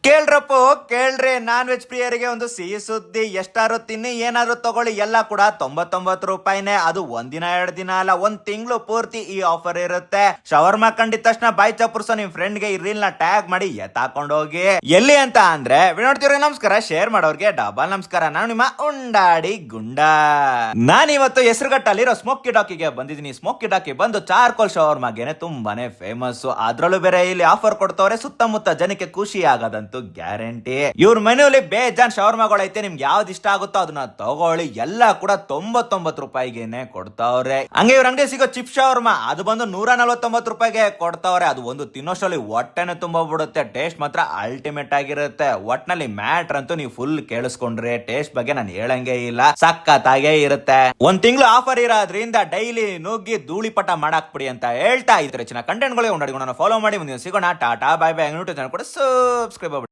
ಕೇಳ್ರಪ್ಪು ಕೇಳ್ರಿ, non veg ಪ್ರಿಯರಿಗೆ ಒಂದು ಸಿಹಿ ಸುದ್ದಿ. ಎಷ್ಟಾರು ತಿನ್ನಿ, ಏನಾದ್ರು ತಗೊಳ್ಳಿ, ಎಲ್ಲ ಕೂಡ 99 ರೂಪಾಯಿನೇ. ಅದು ಒಂದಿನ 2 ದಿನ ಅಲ್ಲ, 1 ತಿಂಗಳು ಪೂರ್ತಿ ಈ ಆಫರ್ ಇರುತ್ತೆ. ಶವರ್ಮಾ ಕಂಡಿದ ತಕ್ಷಣ ಬಾಯ್ ಚಪ್ಪರ್ಸೋ ನಿಮ್ ಫ್ರೆಂಡ್ ಗೆ ಈ ರೀಲ್ ನ ಟ್ಯಾಗ್ ಮಾಡಿ ಎತ್ತಾಕೊಂಡು ಹೋಗಿ. ಎಲ್ಲಿ ಅಂತ ಅಂದ್ರೆ ನೋಡ್ತಿರೋ ನಮಸ್ಕಾರ, ಶೇರ್ ಮಾಡೋರ್ಗೆ ಡಬಲ್ ನಮಸ್ಕಾರ. ನಾನು ನಿಮ್ಮ ಉಂಡಾಡಿ ಗುಂಡ. ನಾನ್ ಇವತ್ತು ಹೆಸರುಘಟ್ಟಲ್ಲಿರೋ ಸ್ಮೋಕಿ ಡಾಕಿಗೆ ಬಂದಿದ್ದೀನಿ. ಸ್ಮೋಕಿ ಡಾಕಿ ಬಂದು ಚಾರ್ಕೋಲ್ ಶವರ್ಮಾಗೇನೆ ತುಂಬಾನೇ ಫೇಮಸ್. ಅದ್ರಲ್ಲೂ ಬೇರೆ ಇಲ್ಲಿ ಆಫರ್ ಕೊಡ್ತವ್ರೆ, ಸುತ್ತಮುತ್ತ ಜನಕ್ಕೆ ಖುಷಿ ಆಗದಂತ ಗ್ಯಾರಂಟಿ. ಇವ್ರ ಮೆನುಲಿ ಬೇಜಾನ್ ಶವರ್ಮಾಗಳೈತೆ, ನಿಮ್ಗೆ ಯಾವ್ದು ಇಷ್ಟ ಆಗುತ್ತೋ ಅದನ್ನ ತಗೊಳ್ಳಿ. ಎಲ್ಲ ಕೂಡ 99 ರೂಪಾಯಿಗೆನೆ ಕೊಡ್ತಾವ್ರೆ. ಹಂಗೆ ಇವ್ರ ಅಂಗಡಿ ಸಿಗೋ ಚಿಪ್ ಶವರ್ಮಾ ಅದು ಬಂದು 149 ರೂಪಾಯಿಗೆ ಕೊಡ್ತಾವ್ರೆ. ಅದು ಒಂದು ತಿನ್ನೋಷ್ಟರಲ್ಲಿ ಹೊಟ್ಟೆನೆ ತುಂಬ ಬಿಡುತ್ತೆ. ಟೇಸ್ಟ್ ಮಾತ್ರ ಅಲ್ಟಿಮೇಟ್ ಆಗಿರುತ್ತೆ. ಒಟ್ನಲ್ಲಿ ಮ್ಯಾಟ್ರ್ ಅಂತೂ ನೀವು ಫುಲ್ ಕೇಳಿಸ್ಕೊಂಡ್ರೆ ಟೇಸ್ಟ್ ಬಗ್ಗೆ ನಾನು ಹೇಳಂಗೆ ಇಲ್ಲ, ಸಕ್ಕತ್ತಾಗೇ ಇರುತ್ತೆ. 1 ತಿಂಗಳು ಆಫರ್ ಇರೋದ್ರಿಂದ ಡೈಲಿ ನುಗ್ಗಿ ಧೂಳಿಪಟ ಮಾಡಾಕ್ಬಿಡಿ ಅಂತ ಹೇಳ್ತಾ ಇದ್ರೆ ಹೆಚ್ಚಿನ ಕಂಟೆಂಟ್ ಗಳಿಗೆ ಫಾಲೋ ಮಾಡಿ. ಮುಂದಿನ ಸಿಗೋಣ. Tata bye bye. YouTube channel ಕೂಡ ಸಬ್ಸ್ಕ್ರೈಬ್